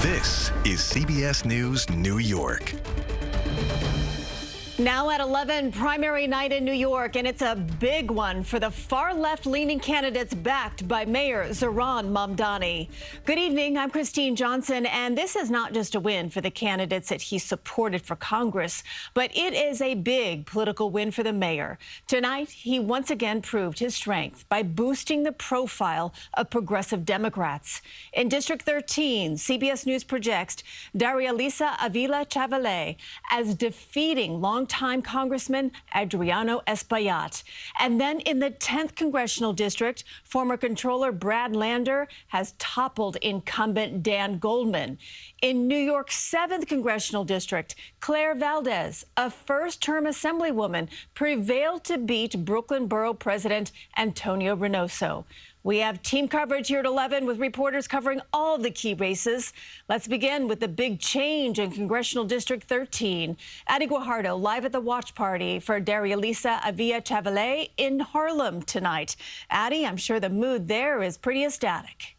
This is CBS News New York. Now at 11, primary night in New York, and it's a big one for the far left-leaning candidates backed by Mayor Zohran Mamdani. Good evening, I'm Christine Johnson, and this is not just a win for the candidates that he supported for Congress, but it is a big political win for the mayor. Tonight, he once again proved his strength by boosting the profile of progressive Democrats. In District 13, CBS News projects Darya-Lisa Avila-Chavallet as defeating longtime Congressman Adriano Espaillat. And then in the 10th Congressional District, former Controller Brad Lander has toppled incumbent Dan Goldman. In New York's 7th Congressional District, Claire Valdez, a first-term Assemblywoman, prevailed to beat Brooklyn Borough President Antonio Reynoso. We have team coverage here at 11 with reporters covering all the key races. Let's begin with the big change in Congressional District 13. Addie Guajardo live at the watch party for Darya-Lisa Avila-Chavallet in Harlem tonight. Addie, I'm sure the mood there is pretty ecstatic.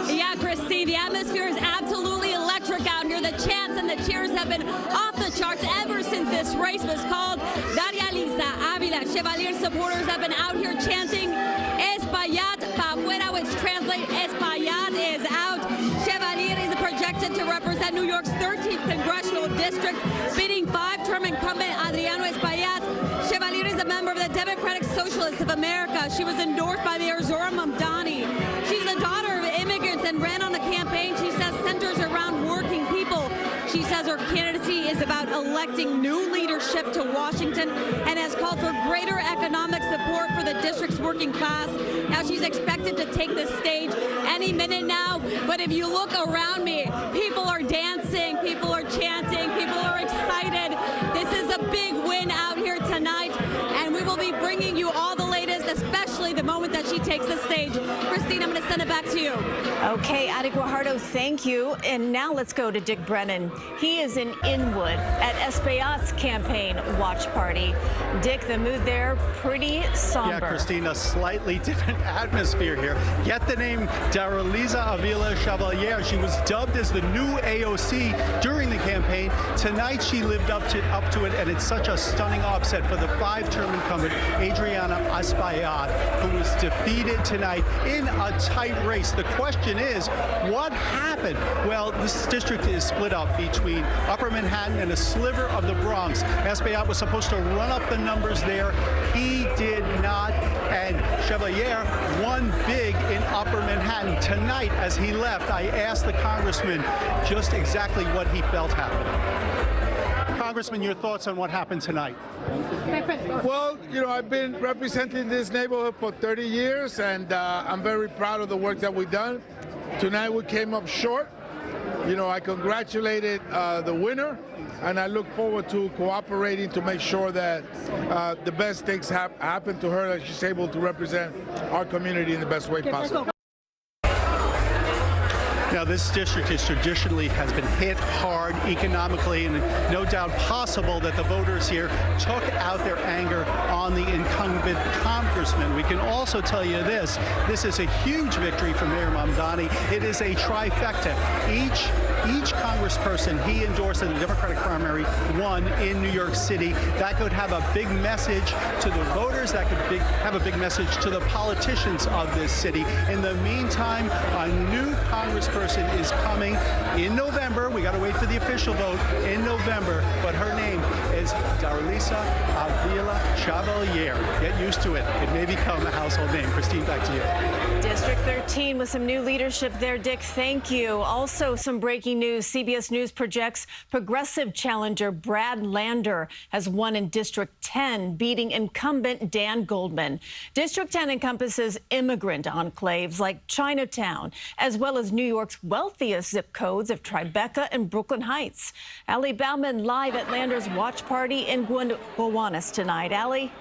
Yeah, Christine, the atmosphere is absolutely electric out here. The chants and the cheers have been off the charts ever since this race was called. Darya-Lisa Avila-Chavallet supporters have been out here chanting Espaillat pa fuera, which translates Espaillat is out. Chavallet is projected to represent New York's 13th Congressional District, beating five-term incumbent Adriano Espaillat. Chavallet is a member of the Democratic Socialists of America. She was endorsed by Mayor Zohran Mamdani. She's the daughter of immigrants and ran on the campaign, she says, centers around working people. She says her candidacy is about electing new leadership to Washington and has called for greater economic support for the district's working class. Now she's expected to take the stage any minute now, but if you look around me, people are dancing, people are chanting, people are excited. This is a big win out here tonight, and we will be bringing you all the latest, especially the moment that she takes the stage. Christine, I'm going to send it back to you. Okay, Addie Guajardo, thank you. And now let's go to Dick Brennan. He is in Inwood at Espaillat's campaign watch party. Dick, the mood there pretty somber. Yeah, Christine, a slightly different atmosphere here. Get the name Darya-Lisa Avila-Chavallet. She was dubbed as the new AOC during the campaign. Tonight she lived up to it, and it's such a stunning upset for the five-term incumbent Adriano Espaillat, who was defeated tonight in a tight race. The question is, what happened? Well, this district is split up between Upper Manhattan and a sliver of the Bronx. Espaillat was supposed to run up the numbers there. He did not, and Chavallet won big in Upper Manhattan. Tonight, as he left, I asked the congressman just exactly what he felt happened. Congressman, your thoughts on what happened tonight? Well, you know, I've been representing this neighborhood for 30 years, and I'm very proud of the work that we've done. Tonight we came up short. You know, I congratulated the winner, and I look forward to cooperating to make sure that the best things happen to her, that she's able to represent our community in the best way possible. Now, this district traditionally has been hit hard economically, and no doubt possible that the voters here took out their anger on the incumbent congressman. We can also tell you this is a huge victory for Mayor Mamdani. It is a trifecta. Each congressperson he endorsed in the Democratic primary won in New York City. That could have a big message to the voters. That could have a big message to the politicians of this city. In the meantime, a new congressperson is coming in November. We got to wait for the official vote in November, but her name is Darya-Lisa Avila-Chavallet. Get used to it. It may become a household name. Christine, back to you. District 13 with some new leadership there, Dick. Thank you. Also, some breaking news. CBS News projects progressive challenger Brad Lander has won in District 10, beating incumbent Dan Goldman. District 10 encompasses immigrant enclaves like Chinatown, as well as New York's wealthiest zip codes of Tribeca and Brooklyn Heights. Allie Bauman live at Lander's watch party in Gowanus tonight. Allie?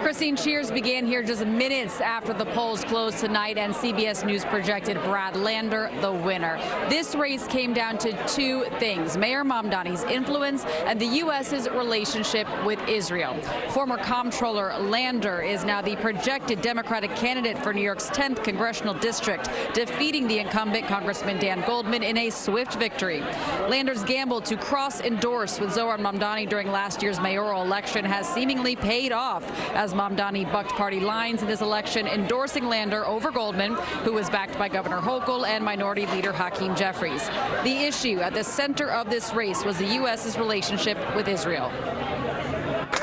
Christine, cheers began here just minutes after the polls closed tonight, and CBS News projected Brad Lander the winner. This race came down to two things: Mayor Mamdani's influence and the U.S.'s relationship with Israel. Former comptroller Lander is now the projected Democratic candidate for New York's 10th congressional district, defeating the incumbent Congressman Dan Goldman in a swift victory. Lander's gamble to cross-endorse with Zohran Mamdani during last year's mayoral election has seemingly paid off, as Mamdani bucked party lines in this election, endorsing Lander over Goldman, who was backed by Governor Hochul and Minority Leader Hakeem Jeffries. The issue at the center of this race was the U.S.'s relationship with Israel.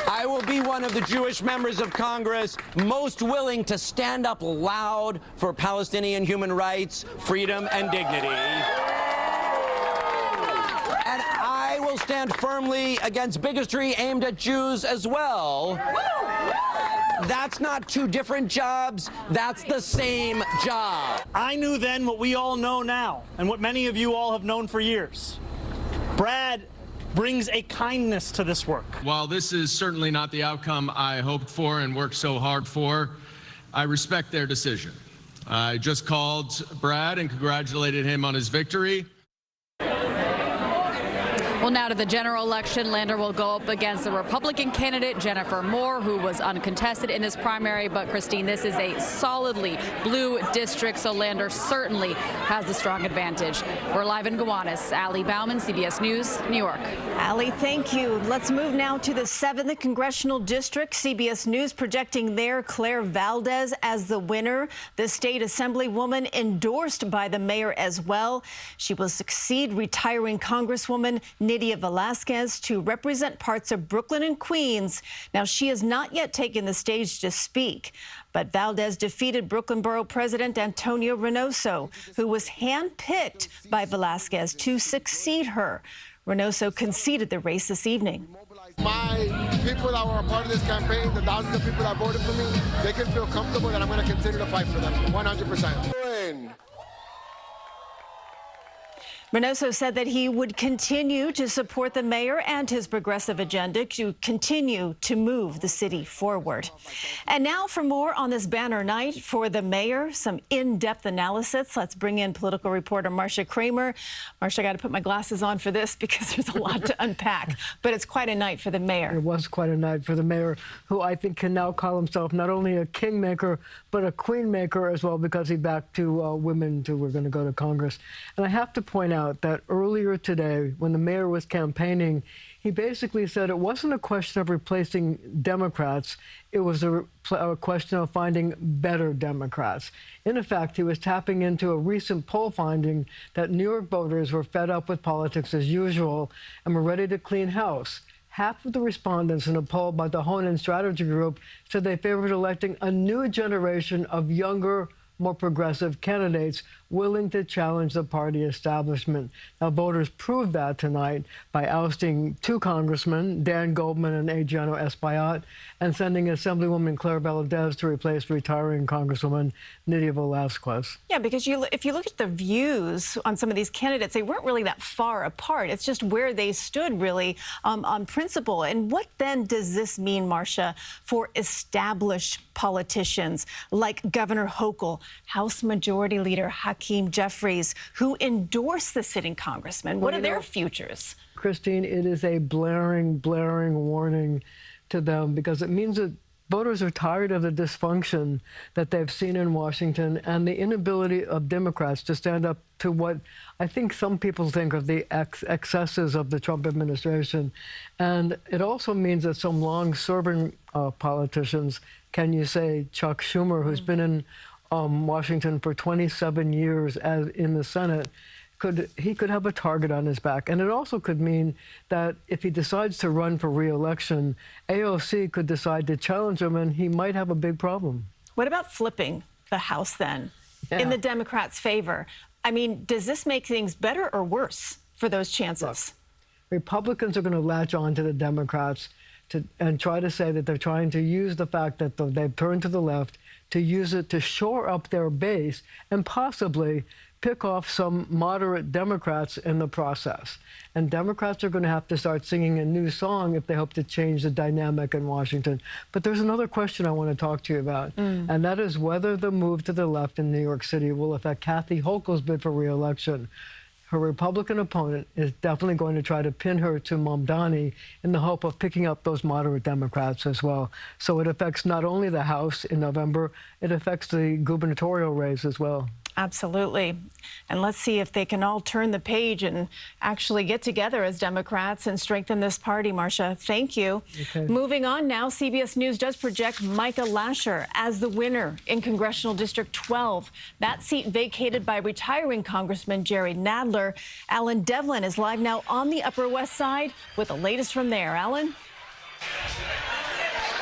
I will be one of the Jewish members of Congress most willing to stand up loud for Palestinian human rights, freedom, and dignity. And I will stand firmly against bigotry aimed at Jews as well. That's not two different jobs. That's the same job. I knew then what we all know now, and what many of you all have known for years. Brad brings a kindness to this work. While this is certainly not the outcome I hoped for and worked so hard for, I respect their decision. I just called Brad and congratulated him on his victory. Well, now to the general election. Lander will go up against the Republican candidate, Jennifer Moore, who was uncontested in this primary. But, Christine, this is a solidly blue district, so Lander certainly has the strong advantage. We're live in Gowanus. Ali Bauman, CBS News, New York. Ali, thank you. Let's move now to the 7th Congressional District. CBS News projecting there Claire Valdez as the winner. The state assemblywoman endorsed by the mayor as well. She will succeed retiring Congresswoman Nydia Velázquez to represent parts of Brooklyn and Queens. Now, she has not yet taken the stage to speak, but Valdez defeated Brooklyn Borough President Antonio Reynoso, who was handpicked by Velázquez to succeed her. Reynoso conceded the race this evening. My people that were a part of this campaign, the thousands of people that voted for me, they can feel comfortable that I'm going to continue to fight for them, 100%. Reynoso said that he would continue to support the mayor and his progressive agenda to continue to move the city forward. And now for more on this banner night for the mayor, some in-depth analysis. Let's bring in political reporter Marcia Kramer. Marcia, I got to put my glasses on for this because there's a lot to unpack. But it's quite a night for the mayor. It was quite a night for the mayor, who I think can now call himself not only a kingmaker, but a queenmaker as well, because he backed two women who were going to go to Congress. And I have to point out that earlier today, when the mayor was campaigning, he basically said it wasn't a question of replacing Democrats, it was a question of finding better Democrats. In effect, he was tapping into a recent poll finding that New York voters were fed up with politics as usual and were ready to clean house. Half of the respondents in a poll by the Honan Strategy Group said they favored electing a new generation of younger, more progressive candidates willing to challenge the party establishment. Now, voters proved that tonight by ousting two congressmen, Dan Goldman and Adriano Espaillat, and sending Assemblywoman Claire Valdez to replace retiring Congresswoman Nydia Velázquez. Yeah, because if you look at the views on some of these candidates, they weren't really that far apart. It's just where they stood, really, on principle. And what then does this mean, Marcia, for established politicians like Governor Hochul, House Majority Leader Hakeem Jeffries, who endorsed the sitting congressman? What are their futures? Christine, it is a blaring, blaring warning to them, because it means that voters are tired of the dysfunction that they've seen in Washington and the inability of Democrats to stand up to what I think some people think of the excesses of the Trump administration. And it also means that some long-serving politicians, can you say Chuck Schumer, who's been in Washington for 27 years as in the Senate, he could have a target on his back. And it also could mean that if he decides to run for re-election, AOC could decide to challenge him, and he might have a big problem. What about flipping the House then in the Democrats' favor? I mean, does this make things better or worse for those chances? Look, Republicans are going to latch on to the Democrats and try to say that they're trying to use the fact that they've turned to the left to use it to shore up their base and possibly pick off some moderate Democrats in the process. And Democrats are going to have to start singing a new song if they hope to change the dynamic in Washington. But there's another question I want to talk to you about, and that is whether the move to the left in New York City will affect Kathy Hochul's bid for re-election. Her Republican opponent is definitely going to try to pin her to Mamdani in the hope of picking up those moderate Democrats as well. So it affects not only the House in November, it affects the gubernatorial race as well. Absolutely. And let's see if they can all turn the page and actually get together as Democrats and strengthen this party, Marcia. Thank you. Okay. Moving on now, CBS News does project Micah Lasher as the winner in Congressional District 12. That seat vacated by retiring Congressman Jerry Nadler. Alan Devlin is live now on the Upper West Side with the latest from there. Alan?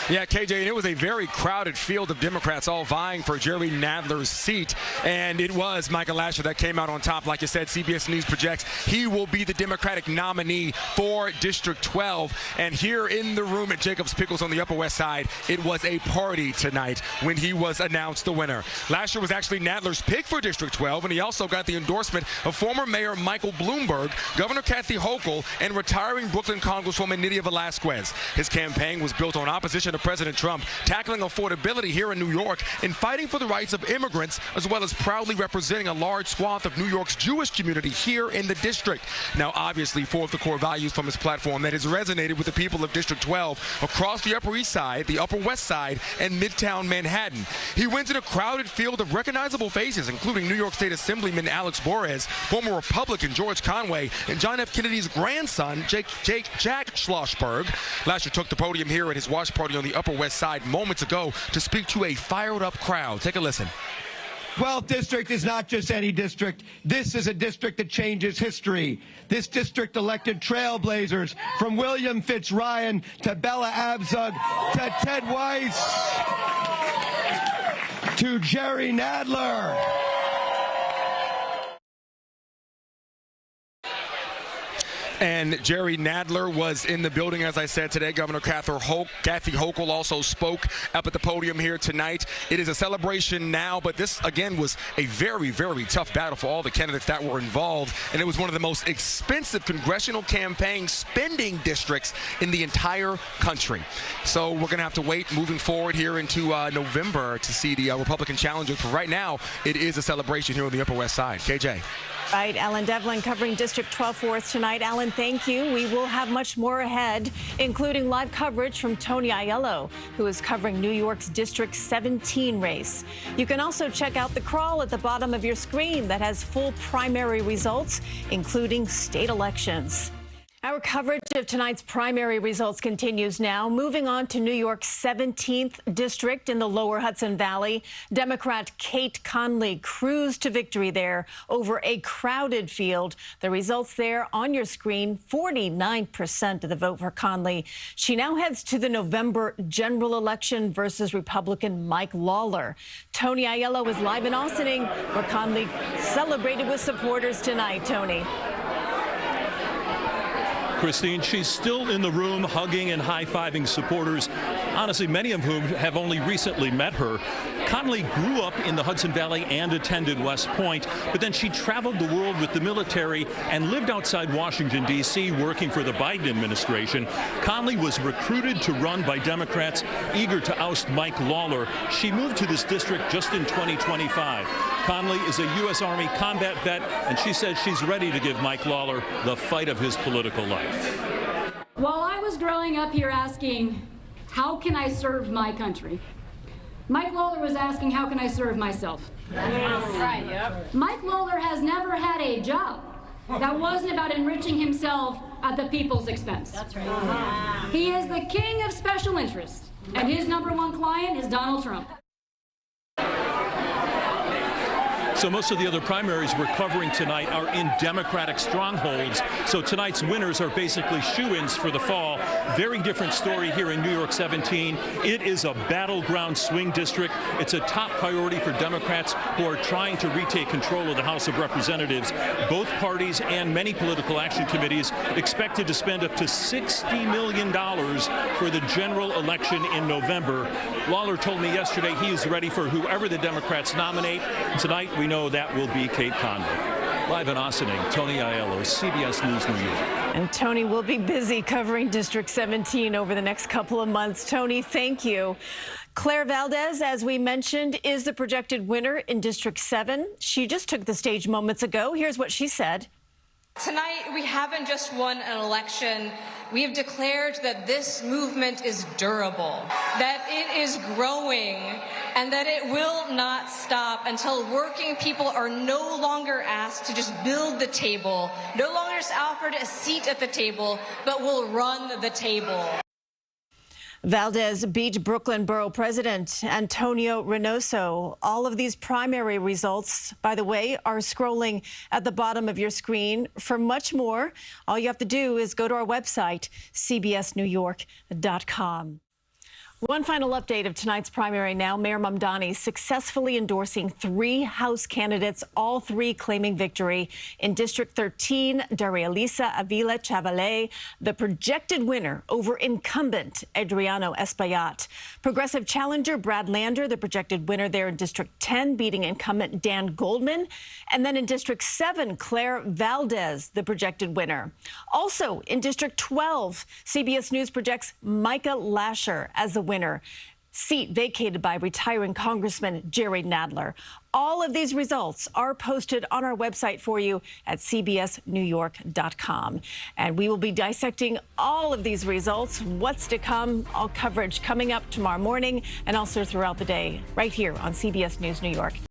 Yeah, KJ, and it was a very crowded field of Democrats all vying for Jerry Nadler's seat, and it was Micah Lasher that came out on top. Like you said, CBS News projects he will be the Democratic nominee for District 12. And here in the room at Jacobs Pickles on the Upper West Side, it was a party tonight when he was announced the winner. Lasher was actually Nadler's pick for District 12, and he also got the endorsement of former Mayor Michael Bloomberg, Governor Kathy Hochul, and retiring Brooklyn Congresswoman Nydia Velázquez. His campaign was built on opposition to President Trump, tackling affordability here in New York and fighting for the rights of immigrants, as well as proudly representing a large swath of New York's Jewish community here in the district. Now, obviously, four of the core values from his platform that has resonated with the people of District 12 across the Upper East Side, the Upper West Side, and Midtown Manhattan. He wins in a crowded field of recognizable faces, including New York State Assemblyman Alex Borez, former Republican George Conway, and John F. Kennedy's grandson, Jack Schlossberg. Lasher took the podium here at his watch party on the Upper West Side moments ago to speak to a fired-up crowd. Take a listen. 12th District is not just any district. This is a district that changes history. This district elected trailblazers from William Fitzryan to Bella Abzug to Ted Weiss to Jerry Nadler. And Jerry Nadler was in the building, as I said today. Governor Kathy Hochul also spoke up at the podium here tonight. It is a celebration now, but this, again, was a very, very tough battle for all the candidates that were involved. And it was one of the most expensive congressional campaign spending districts in the entire country. So we're going to have to wait moving forward here into November to see the Republican challenger. But right now, it is a celebration here on the Upper West Side. KJ. Right, Alan Devlin covering District 12 for us tonight. Alan, thank you. We will have much more ahead, including live coverage from Tony Aiello, who is covering New York's District 17 race. You can also check out the crawl at the bottom of your screen that has full primary results, including state elections. Our coverage of tonight's primary results continues now. Moving on to New York's 17th district in the lower Hudson Valley. Democrat Kate Conley cruised to victory there over a crowded field. The results there on your screen, 49% of the vote for Conley. She now heads to the November general election versus Republican Mike Lawler. Tony Aiello is live in Austining, where Conley celebrated with supporters tonight. Tony. Christine, she's still in the room hugging and high-fiving supporters, honestly, many of whom have only recently met her. Conley grew up in the Hudson Valley and attended West Point, but then she traveled the world with the military and lived outside Washington, D.C., working for the Biden administration. Conley was recruited to run by Democrats eager to oust Mike Lawler. She moved to this district just in 2025. Conley is a U.S. Army combat vet, and she says she's ready to give Mike Lawler the fight of his political life. While I was growing up here asking, how can I serve my country? Mike Lawler was asking, how can I serve myself? Right, yep. Mike Lawler has never had a job that wasn't about enriching himself at the people's expense. That's right. He is the king of special interests, and his #1 client is Donald Trump. So most of the other primaries we're covering tonight are in Democratic strongholds. So tonight's winners are basically shoo-ins for the fall. Very different story here in New York 17. It is a battleground swing district. It's a top priority for Democrats who are trying to retake control of the House of Representatives. Both parties and many political action committees expected to spend up to $60 million for the general election in November. Lawler told me yesterday he is ready for whoever the Democrats nominate. Tonight, we know that will be Kate Conley. Live in Ossining, Tony Aiello, CBS News New York. And Tony will be busy covering District 17 over the next couple of months. Tony, thank you. Claire Valdez, as we mentioned, is the projected winner in District 7. She just took the stage moments ago. Here's what she said. Tonight, we haven't just won an election. We have declared that this movement is durable, that it is growing, and that it will not stop until working people are no longer asked to just build the table, no longer just offered a seat at the table, but will run the table. Valdez beat Brooklyn Borough President Antonio Reynoso. All of these primary results, by the way, are scrolling at the bottom of your screen. For much more, all you have to do is go to our website, cbsnewyork.com. One final update of tonight's primary now. Mayor Mamdani successfully endorsing 3 House candidates, all 3 claiming victory. In District 13, Daria-Lisa Avila Chavaley, the projected winner over incumbent Adriano Espaillat. Progressive challenger Brad Lander, the projected winner there in District 10, beating incumbent Dan Goldman. And then in District 7, Claire Valdez, the projected winner. Also in District 12, CBS News projects Micah Lasher as the winner, seat vacated by retiring Congressman Jerry Nadler. All of these results are posted on our website for you at cbsnewyork.com. And we will be dissecting all of these results, what's to come, all coverage coming up tomorrow morning and also throughout the day right here on CBS News New York.